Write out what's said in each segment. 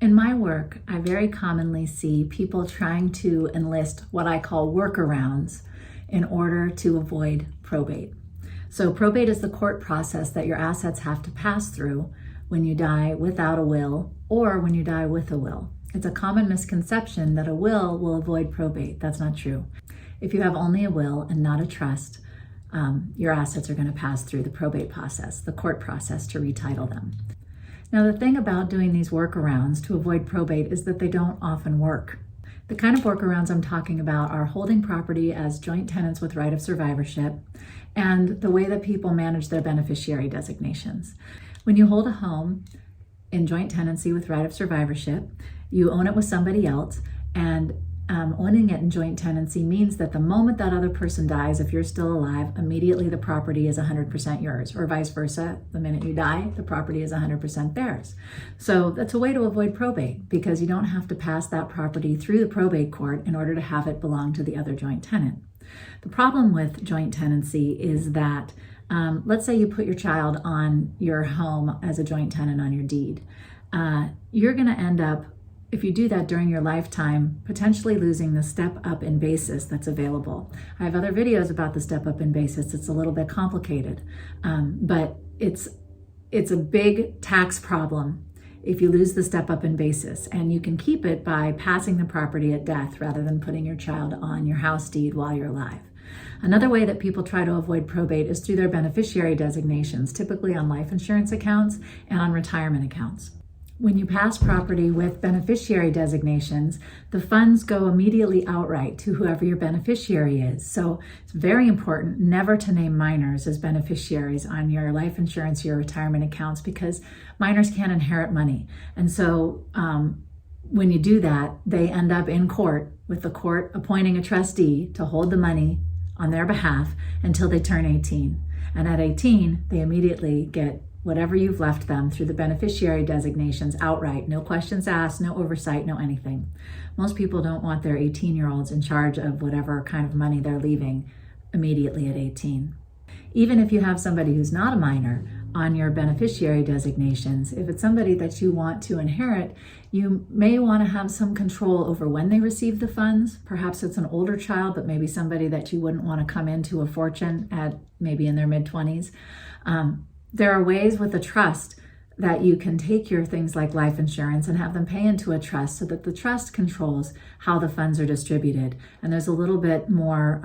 In my work, I very commonly see people trying to enlist what I call workarounds in order to avoid probate. So probate is the court process that your assets have to pass through when you die without a will or when you die with a will. It's a common misconception that a will avoid probate. That's not true. If you have only a will and not a trust, your assets are going to pass through the probate process, the court process, to retitle them. Now, the thing about doing these workarounds to avoid probate is that they don't often work. The kind of workarounds I'm talking about are holding property as joint tenants with right of survivorship and the way that people manage their beneficiary designations. When you hold a home in joint tenancy with right of survivorship, you own it with somebody else, and owning it in joint tenancy means that the moment that other person dies, if you're still alive, immediately the property is 100% yours, or vice versa. The minute you die, the property is 100% theirs. So that's a way to avoid probate, because you don't have to pass that property through the probate court in order to have it belong to the other joint tenant. The problem with joint tenancy is that let's say you put your child on your home as a joint tenant on your deed. You're going to end up, if you do that during your lifetime, potentially losing the step up in basis that's available. I have other videos about the step up in basis. It's a little bit complicated, but it's a big tax problem if you lose the step up in basis, and you can keep it by passing the property at death rather than putting your child on your house deed while you're alive. Another way that people try to avoid probate is through their beneficiary designations, typically on life insurance accounts and on retirement accounts. When you pass property with beneficiary designations, the funds go immediately outright to whoever your beneficiary is. So it's very important never to name minors as beneficiaries on your life insurance, your retirement accounts, because minors can't inherit money. And so when you do that, they end up in court with the court appointing a trustee to hold the money on their behalf until they turn 18. And at 18, they immediately get whatever you've left them through the beneficiary designations outright. No questions asked, no oversight, no anything. Most people don't want their 18-year-olds in charge of whatever kind of money they're leaving immediately at 18. Even if you have somebody who's not a minor on your beneficiary designations, if it's somebody that you want to inherit, you may want to have some control over when they receive the funds. Perhaps it's an older child, but maybe somebody that you wouldn't want to come into a fortune at maybe in their mid-20s. There are ways with a trust that you can take your things like life insurance and have them pay into a trust so that the trust controls how the funds are distributed. And there's a little bit more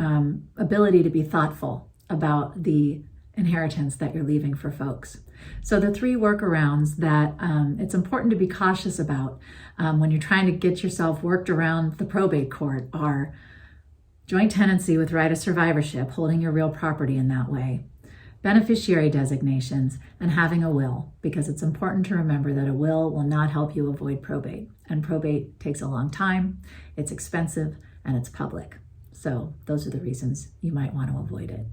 ability to be thoughtful about the inheritance that you're leaving for folks. So the three workarounds that it's important to be cautious about when you're trying to get yourself worked around the probate court are joint tenancy with right of survivorship, holding your real property in that way, beneficiary designations, and having a will, because it's important to remember that a will not help you avoid probate. And probate takes a long time, it's expensive, and it's public. So those are the reasons you might want to avoid it.